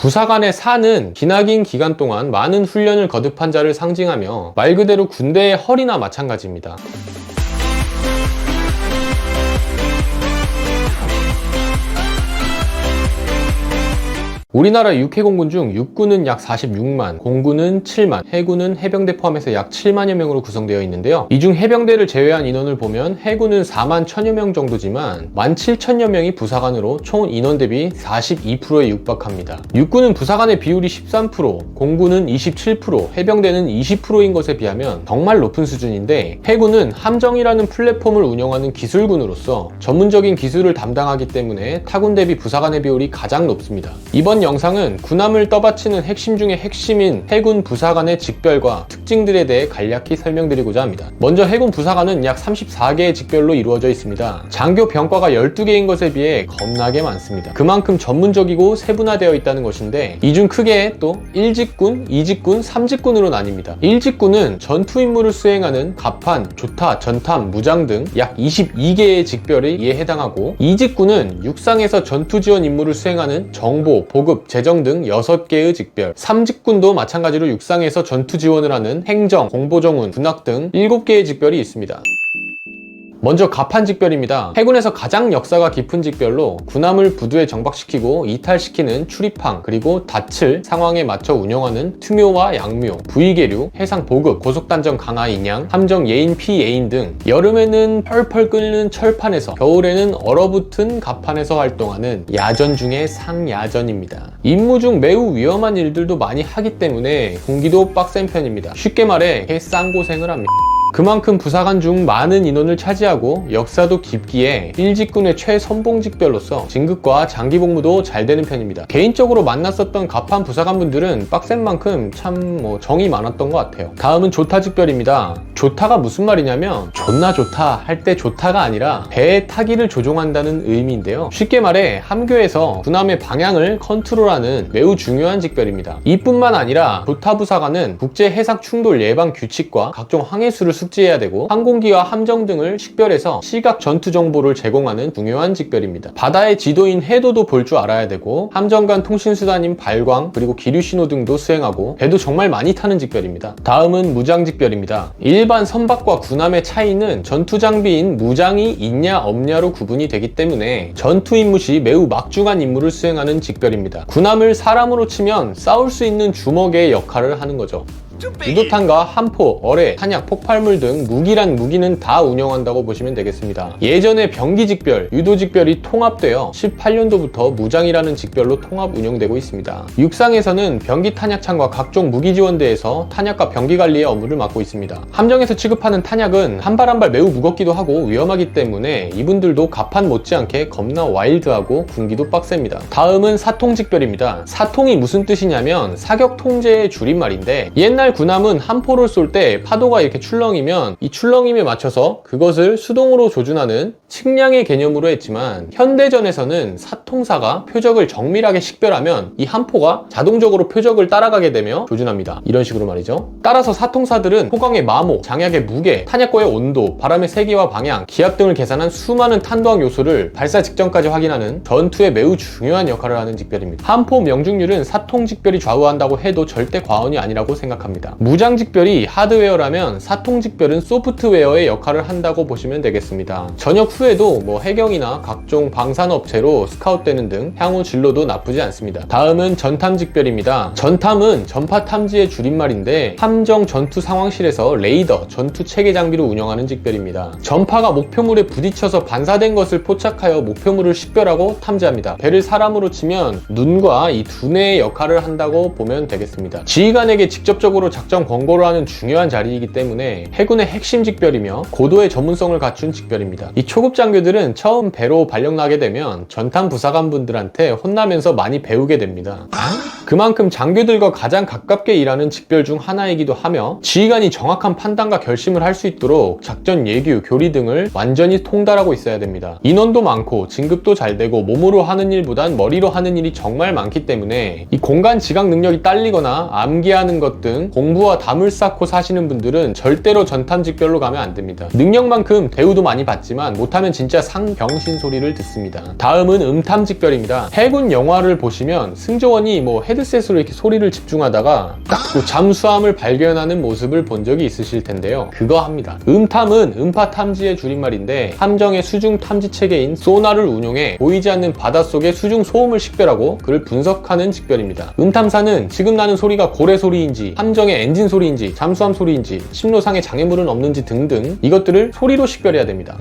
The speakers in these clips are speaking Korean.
부사관의 사는 기나긴 기간 동안 많은 훈련을 거듭한 자를 상징하며 말 그대로 군대의 허리나 마찬가지입니다. 우리나라 육해공군 중 육군은 약 46만, 공군은 7만, 해군은 해병대 포함해서 약 7만여 명으로 구성되어 있는데요. 이 중 해병대를 제외한 인원을 보면 해군은 4만 1000여 명 정도지만 17,000여 명이 부사관으로 총 인원 대비 42%에 육박합니다. 육군은 부사관의 비율이 13%, 공군은 27%, 해병대는 20%인 것에 비하면 정말 높은 수준인데, 해군은 함정이라는 플랫폼을 운영하는 기술군으로서 전문적인 기술을 담당하기 때문에 타군 대비 부사관의 비율이 가장 높습니다. 이번 영상은 군함을 떠받치는 핵심 중의 핵심인 해군 부사관의 직별과 특징들에 대해 간략히 설명드리고자 합니다. 먼저 해군 부사관은 약 34개의 직별로 이루어져 있습니다. 장교 병과가 12개인 것에 비해 겁나게 많습니다. 그만큼 전문적이고 세분화되어 있다는 것인데, 이 중 크게 또 1직군, 2직군, 3직군으로 나뉩니다. 1직군은 전투 임무를 수행하는 갑판, 조타, 전탐, 무장 등 약 22개의 직별에 이에 해당하고, 2직군은 육상에서 전투 지원 임무를 수행하는 정보, 보급, 재정 등 6개의 직별, 3직군도 마찬가지로 육상에서 전투 지원을 하는 행정, 공보정운, 군악 등 7개의 직별이 있습니다. 먼저 갑판 직별입니다. 해군에서 가장 역사가 깊은 직별로 군함을 부두에 정박시키고 이탈시키는 출입항, 그리고 닻을 상황에 맞춰 운영하는 투묘와 양묘, 부위계류, 해상 보급, 고속단정 강하 인양, 함정 예인 피예인 등 여름에는 펄펄 끓는 철판에서, 겨울에는 얼어붙은 갑판에서 활동하는 야전 중의 상야전입니다. 임무 중 매우 위험한 일들도 많이 하기 때문에 군기도 빡센 편입니다. 쉽게 말해 개쌍고생을 합니다. 그만큼 부사관 중 많은 인원을 차지하고 역사도 깊기에 1직군의 최선봉 직별로서 진급과 장기 복무도 잘 되는 편입니다. 개인적으로 만났었던 갑판 부사관분들은 빡센 만큼 참 정이 많았던 것 같아요. 다음은 조타 직별입니다. 조타가 무슨 말이냐면 존나 좋다 할 때 조타가 아니라 배의 타기를 조종한다는 의미인데요. 쉽게 말해 함교에서 군함의 방향을 컨트롤하는 매우 중요한 직별입니다. 이뿐만 아니라 조타 부사관은 국제 해상 충돌 예방 규칙과 각종 항해수를 숙지해야 되고, 항공기와 함정 등을 식별해서 시각 전투 정보를 제공하는 중요한 직별입니다. 바다의 지도인 해도도 볼 줄 알아야 되고, 함정 간 통신수단인 발광, 그리고 기류신호 등도 수행하고, 배도 정말 많이 타는 직별입니다. 다음은 무장 직별입니다. 일반 선박과 군함의 차이는 전투 장비인 무장이 있냐 없냐로 구분이 되기 때문에 전투 임무 시 매우 막중한 임무를 수행하는 직별입니다. 군함을 사람으로 치면 싸울 수 있는 주먹의 역할을 하는 거죠. 유도탄과 함포, 어뢰, 탄약, 폭발물 등 무기란 무기는 다 운영한다고 보시면 되겠습니다. 예전에 병기 직별, 유도 직별이 통합되어 18년도부터 무장이라는 직별로 통합 운영되고 있습니다. 육상에서는 병기 탄약창과 각종 무기 지원대에서 탄약과 병기 관리의 업무를 맡고 있습니다. 함정에서 취급하는 탄약은 한 발 한 발 매우 무겁기도 하고 위험하기 때문에 이분들도 갑판 못지않게 겁나 와일드하고 군기도 빡셉니다. 다음은 사통 직별입니다. 사통이 무슨 뜻이냐면 사격 통제의 줄임말인데, 옛날 군함은 함포를 쏠 때 파도가 이렇게 출렁이면 이 출렁임에 맞춰서 그것을 수동으로 조준하는 측량의 개념으로 했지만, 현대전에서는 사통사가 표적을 정밀하게 식별하면 이 함포가 자동적으로 표적을 따라가게 되며 조준합니다. 이런 식으로 말이죠. 따라서 사통사들은 포강의 마모, 장약의 무게, 탄약고의 온도, 바람의 세기와 방향, 기압 등을 계산한 수많은 탄도학 요소를 발사 직전까지 확인하는 전투에 매우 중요한 역할을 하는 직별입니다. 함포 명중률은 사통 직별이 좌우한다고 해도 절대 과언이 아니라고 생각합니다. 무장 직별이 하드웨어라면 사통 직별은 소프트웨어의 역할을 한다고 보시면 되겠습니다. 전역 후에도 해경이나 각종 방산업체로 스카웃되는 등 향후 진로도 나쁘지 않습니다. 다음은 전탐 직별입니다. 전탐은 전파 탐지의 줄임말인데, 함정 전투 상황실에서 레이더, 전투 체계 장비를 운영하는 직별입니다. 전파가 목표물에 부딪혀서 반사된 것을 포착하여 목표물을 식별하고 탐지합니다. 배를 사람으로 치면 눈과 이 두뇌의 역할을 한다고 보면 되겠습니다. 지휘관에게 직접적으로 작전 권고를 하는 중요한 자리이기 때문에 해군의 핵심 직별이며 고도의 전문성을 갖춘 직별입니다. 이 초급 장교들은 처음 배로 발령나게 되면 전탐 부사관분들한테 혼나면서 많이 배우게 됩니다. 그만큼 장교들과 가장 가깝게 일하는 직별 중 하나이기도 하며, 지휘관이 정확한 판단과 결심을 할 수 있도록 작전 예규, 교리 등을 완전히 통달하고 있어야 됩니다. 인원도 많고 진급도 잘 되고 몸으로 하는 일보단 머리로 하는 일이 정말 많기 때문에 이 공간 지각 능력이 딸리거나 암기하는 것 등 공부와 담을 쌓고 사시는 분들은 절대로 전탐직별로 가면 안 됩니다. 능력만큼 대우도 많이 받지만 못하면 진짜 상병신 소리를 듣습니다. 다음은 음탐직별입니다. 해군 영화를 보시면 승조원이 헤드셋으로 이렇게 소리를 집중하다가 딱 그 잠수함을 발견하는 모습을 본 적이 있으실 텐데요. 그거 합니다. 음탐은 음파 탐지의 줄임말인데 함정의 수중 탐지 체계인 소나를 운용해 보이지 않는 바닷속의 수중 소음을 식별하고 그를 분석하는 직별입니다. 음탐사는 지금 나는 소리가 고래 소리인지 함정의 엔진 소리인지 잠수함 소리인지 심로상에 장애물은 없는지 등등 이것들을 소리로 식별해야 됩니다.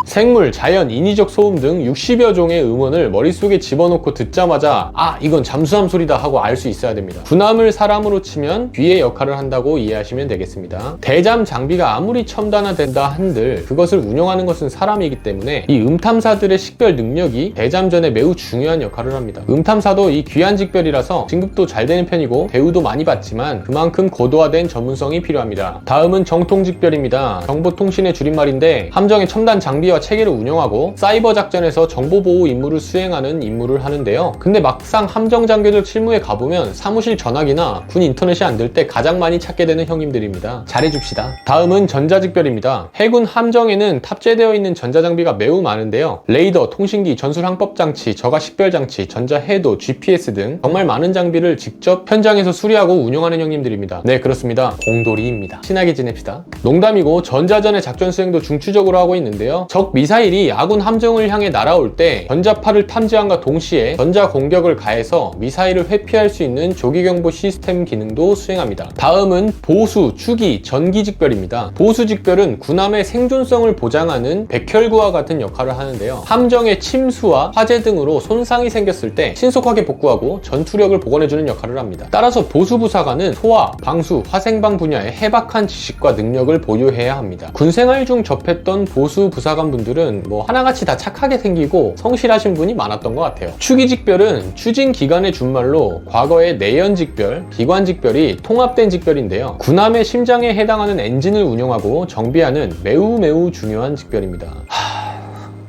생물, 자연, 인위적 소음 등 60여 종의 음원을 머릿속에 집어넣고 듣자마자 이건 잠수함 소리다 하고 알 수 있어야 됩니다. 군함을 사람으로 치면 귀의 역할을 한다고 이해하시면 되겠습니다. 대잠 장비가 아무리 첨단화된다 한들 그것을 운영하는 것은 사람이기 때문에 이 음탐사들의 식별 능력이 대잠전에 매우 중요한 역할을 합니다. 음탐사도 이 귀한 직별이라서 진급도 잘 되는 편이고 대우도 많이 받지만 그만큼 고도화된 전문성이 필요합니다. 다음은 정통직별입니다. 정보통신의 줄임말인데 함정의 첨단 장비와 체계를 운영하고 사이버 작전에서 정보보호 임무를 수행하는 임무를 하는데요. 근데 막상 함정 장교들 실무에 가보면 사무실 전화기나 군 인터넷이 안 될 때 가장 많이 찾게 되는 형님들입니다. 잘해줍시다. 다음은 전자직별입니다. 해군 함정에는 탑재되어 있는 전자장비가 매우 많은데요. 레이더, 통신기, 전술항법장치, 저가식별장치, 전자해도, GPS 등 정말 많은 장비를 직접 현장에서 수리하고 운영하는 형님들입니다. 네, 그렇습니다. 공돌이입니다. 친하게 지냅시다. 농담이고 전자전의 작전 수행도 중추적으로 하고 있는데요. 적 미사일이 아군 함정을 향해 날아올 때 전자파를 탐지함과 동시에 전자 공격을 가해서 미사일을 회피할 수 있는 조기경보 시스템 기능도 수행합니다. 다음은 보수, 추기, 전기직별입니다. 보수직별은 군함의 생존성을 보장하는 백혈구와 같은 역할을 하는데요. 함정의 침수와 화재 등으로 손상이 생겼을 때 신속하게 복구하고 전투력을 복원해주는 역할을 합니다. 따라서 보수부사관은 소화, 방수, 화생방 분야의 해박한 지식과 능력을 보유해야 합니다. 군생활 중 접했던 보수부사관 분들은 하나같이 다 착하게 생기고 성실하신 분이 많았던 것 같아요. 추기직별은 추진기관의 준말로 과거의 내연직별, 기관직별이 통합된 직별인데요. 군함의 심장에 해당하는 엔진을 운영하고 정비하는 매우 중요한 직별입니다.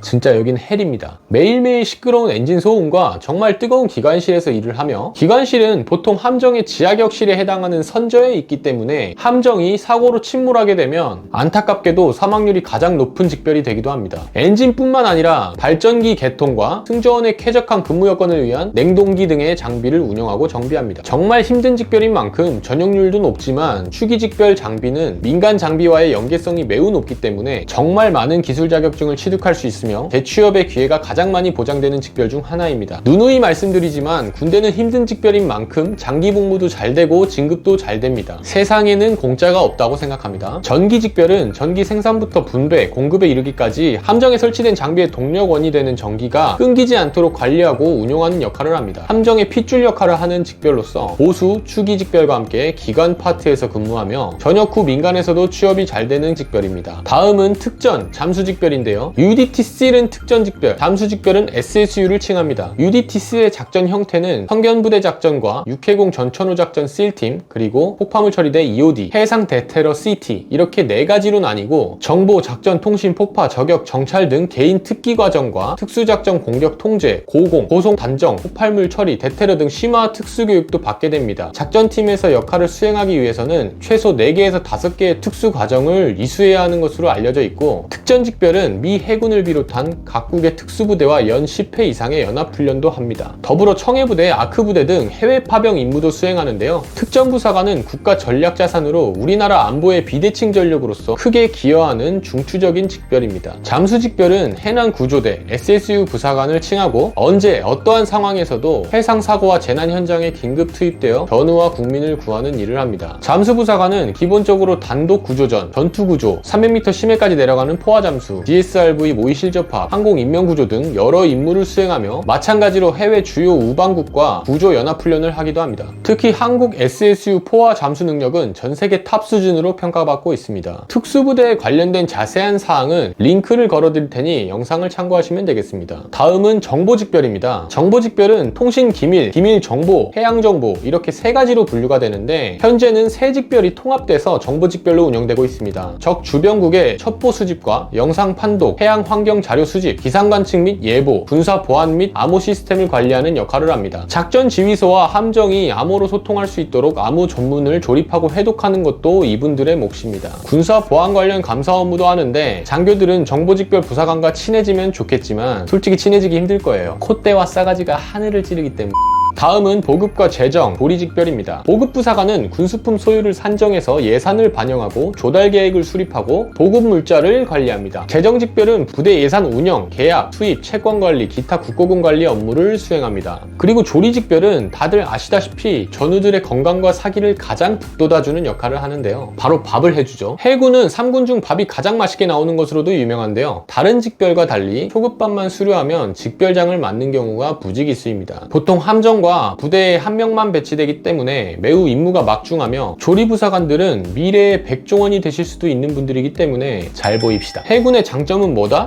진짜 여긴 헬입니다. 매일매일 시끄러운 엔진 소음과 정말 뜨거운 기관실에서 일을 하며 기관실은 보통 함정의 지하격실에 해당하는 선저에 있기 때문에 함정이 사고로 침몰하게 되면 안타깝게도 사망률이 가장 높은 직별이 되기도 합니다. 엔진뿐만 아니라 발전기 개통과 승조원의 쾌적한 근무 여건을 위한 냉동기 등의 장비를 운영하고 정비합니다. 정말 힘든 직별인 만큼 전용률도 높지만 추기직별 장비는 민간 장비와의 연계성이 매우 높기 때문에 정말 많은 기술 자격증을 취득할 수 있으며 재취업의 기회가 가장 많이 보장되는 직별 중 하나입니다. 누누이 말씀드리지만 군대는 힘든 직별인 만큼 장기 복무도 잘 되고 진급도 잘 됩니다. 세상에는 공짜가 없다고 생각합니다. 전기 직별은 전기 생산부터 분배, 공급에 이르기까지 함정에 설치된 장비의 동력원이 되는 전기가 끊기지 않도록 관리하고 운용하는 역할을 합니다. 함정의 핏줄 역할을 하는 직별로서 보수, 추기 직별과 함께 기관 파트에서 근무하며 전역 후 민간에서도 취업이 잘 되는 직별입니다. 다음은 특전, 잠수 직별인데요. UDTC는 특전 직별, 잠수 직별은 SSU를 칭합니다. UDTC의 작전 형태는 성견부대 작전과 육해공 전천후 작전 SEAL팀, 그리고 폭파물 처리대 EOD, 해상 대테러 CT 이렇게 4가지로 나뉘고 정보, 작전, 통신, 폭파, 저격, 정찰 등 개인 특기 과정과 특수작전 공격 통제, 고공, 고송 단정, 폭발물 처리, 대테러 등 심화 특수교육도 받게 됩니다. 작전팀에서 역할을 수행하기 위해서는 최소 4개에서 5개의 특수 과정을 이수해야 하는 것으로 알려져 있고 특전 직별은 미 해군을 비롯한 각국의 특수부대와 연 10회 이상의 연합훈련도 합니다. 더불어 청해부대, 아크부대 등 해외 파병 임무도 수행하는데요. 특전부사관은 국가 전략자산으로 우리나라 안보의 비대칭 전력으로서 크게 기여하는 중추적인 직별입니다. 잠수직별은 해난구조대, SSU 부사관을 칭하고 언제 어떠한 상황에서도 해상사고와 재난 현장에 긴급 투입되어 전우와 국민을 구하는 일을 합니다. 잠수부사관은 기본적으로 단독 구조전, 전투구조, 300m 심해까지 내려가는 포화잠수, DSRV 모의 실전 접합, 항공 인명구조 등 여러 임무를 수행하며 마찬가지로 해외 주요 우방국과 구조연합훈련을 하기도 합니다. 특히 한국 SSU 포화 잠수 능력은 전 세계 탑 수준으로 평가받고 있습니다. 특수부대에 관련된 자세한 사항은 링크를 걸어드릴 테니 영상을 참고하시면 되겠습니다. 다음은 정보직별입니다. 정보직별은 통신기밀, 기밀정보, 해양정보 이렇게 세 가지로 분류가 되는데 현재는 세 직별이 통합돼서 정보직별로 운영되고 있습니다. 적 주변국의 첩보 수집과 영상 판독, 해양 환경 자료 수집, 기상 관측 및 예보, 군사 보안 및 암호 시스템을 관리하는 역할을 합니다. 작전 지휘소와 함정이 암호로 소통할 수 있도록 암호 전문을 조립하고 해독하는 것도 이분들의 몫입니다. 군사 보안 관련 감사 업무도 하는데 장교들은 정보직별 부사관과 친해지면 좋겠지만 솔직히 친해지기 힘들 거예요. 콧대와 싸가지가 하늘을 찌르기 때문에. 다음은 보급과 재정, 보리직별입니다. 보급부사관은 군수품 소유를 산정해서 예산을 반영하고 조달 계획을 수립하고 보급 물자를 관리합니다. 재정직별은 부대 예산 운영, 계약, 수입, 채권 관리, 기타 국고금 관리 업무를 수행합니다. 그리고 조리직별은 다들 아시다시피 전우들의 건강과 사기를 가장 북돋아주는 역할을 하는데요. 바로 밥을 해주죠. 해군은 3군 중 밥이 가장 맛있게 나오는 것으로도 유명한데요. 다른 직별과 달리 초급밥만 수료하면 직별장을 맡는 경우가 부지기수입니다. 보통 함정 부대에 한 명만 배치되기 때문에 매우 임무가 막중하며 조리부사관들은 미래의 백종원이 되실 수도 있는 분들이기 때문에 잘 보입시다. 해군의 장점은 뭐다?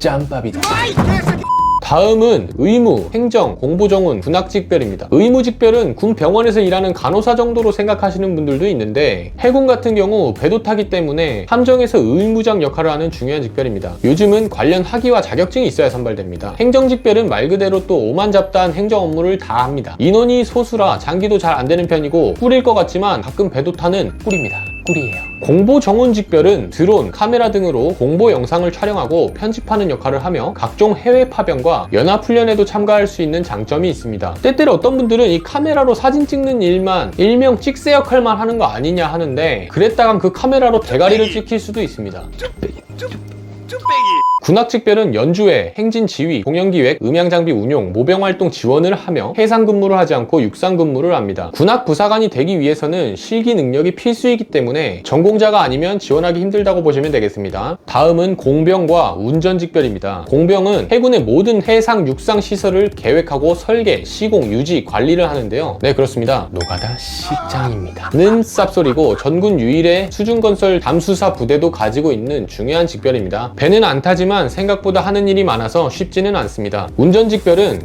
짬밥이다. 다음은 의무, 행정, 공보정훈, 군악직별입니다. 의무직별은 군 병원에서 일하는 간호사 정도로 생각하시는 분들도 있는데 해군 같은 경우 배도 타기 때문에 함정에서 의무장 역할을 하는 중요한 직별입니다. 요즘은 관련 학위와 자격증이 있어야 선발됩니다. 행정직별은 말 그대로 또 오만잡다한 행정 업무를 다 합니다. 인원이 소수라 장기도 잘 안 되는 편이고 꿀일 것 같지만 가끔 배도 타는 꿀입니다. 꿀이에요. 공보정훈직별은 드론, 카메라 등으로 공보 영상을 촬영하고 편집하는 역할을 하며 각종 해외 파병과 연합훈련에도 참가할 수 있는 장점이 있습니다. 때때로 어떤 분들은 이 카메라로 사진 찍는 일만 일명 찍새 역할만 하는 거 아니냐 하는데 그랬다간 그 카메라로 대가리를 찍힐 수도 있습니다. 군악직별은 연주회, 행진지휘, 공연기획, 음향장비 운용, 모병활동 지원을 하며 해상근무를 하지 않고 육상근무를 합니다. 군악부사관이 되기 위해서는 실기 능력이 필수이기 때문에 전공자가 아니면 지원하기 힘들다고 보시면 되겠습니다. 다음은 공병과 운전직별입니다. 공병은 해군의 모든 해상, 육상 시설을 계획하고 설계, 시공, 유지, 관리를 하는데요. 네, 그렇습니다. 노가다 실장입니다. 는 쌉소리고 전군 유일의 수중건설 잠수사 부대도 가지고 있는 중요한 직별입니다. 배는 안 타지만 생각보다 하는 일이 많아서 쉽지는 않습니다. 운전직별은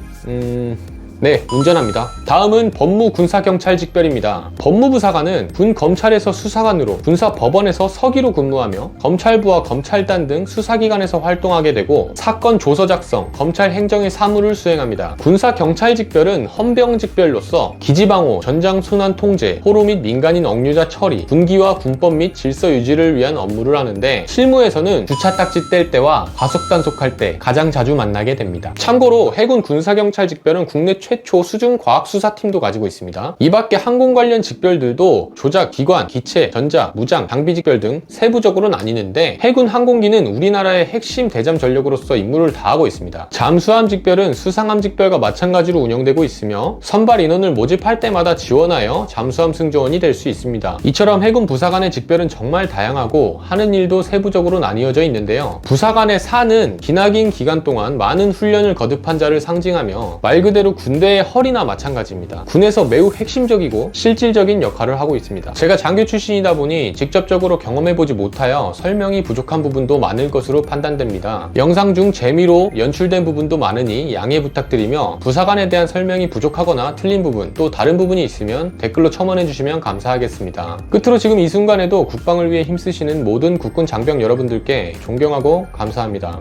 네, 운전합니다. 다음은 법무군사경찰직별입니다. 법무부사관은 군 검찰에서 수사관으로, 군사법원에서 서기로 근무하며 검찰부와 검찰단 등 수사기관에서 활동하게 되고 사건 조서 작성, 검찰 행정의 사무를 수행합니다. 군사경찰직별은 헌병직별로서 기지방호, 전장순환 통제, 포로 및 민간인 억류자 처리, 군기와 군법 및 질서 유지를 위한 업무를 하는데 실무에서는 주차 딱지 뗄 때와 과속 단속할 때 가장 자주 만나게 됩니다. 참고로 해군 군사경찰직별은 국내 최초 수중 과학수사팀도 가지고 있습니다. 이 밖에 항공 관련 직별들도 조작, 기관, 기체, 전자, 무장, 장비 직별 등 세부적으로 나뉘는데 해군 항공기는 우리나라의 핵심 대잠 전력으로서 임무를 다하고 있습니다. 잠수함 직별은 수상함 직별과 마찬가지로 운영되고 있으며 선발 인원을 모집할 때마다 지원하여 잠수함 승조원이 될 수 있습니다. 이처럼 해군 부사관의 직별은 정말 다양하고 하는 일도 세부적으로 나뉘어져 있는데요. 부사관의 사는 기나긴 기간 동안 많은 훈련을 거듭한 자를 상징하며 말 그대로 군대의 허리나 마찬가지입니다. 군에서 매우 핵심적이고 실질적인 역할을 하고 있습니다. 제가 장교 출신이다 보니 직접적으로 경험해보지 못하여 설명이 부족한 부분도 많을 것으로 판단됩니다. 영상 중 재미로 연출된 부분도 많으니 양해 부탁드리며 부사관에 대한 설명이 부족하거나 틀린 부분 또 다른 부분이 있으면 댓글로 첨언해주시면 감사하겠습니다. 끝으로 지금 이 순간에도 국방을 위해 힘쓰시는 모든 국군 장병 여러분들께 존경하고 감사합니다.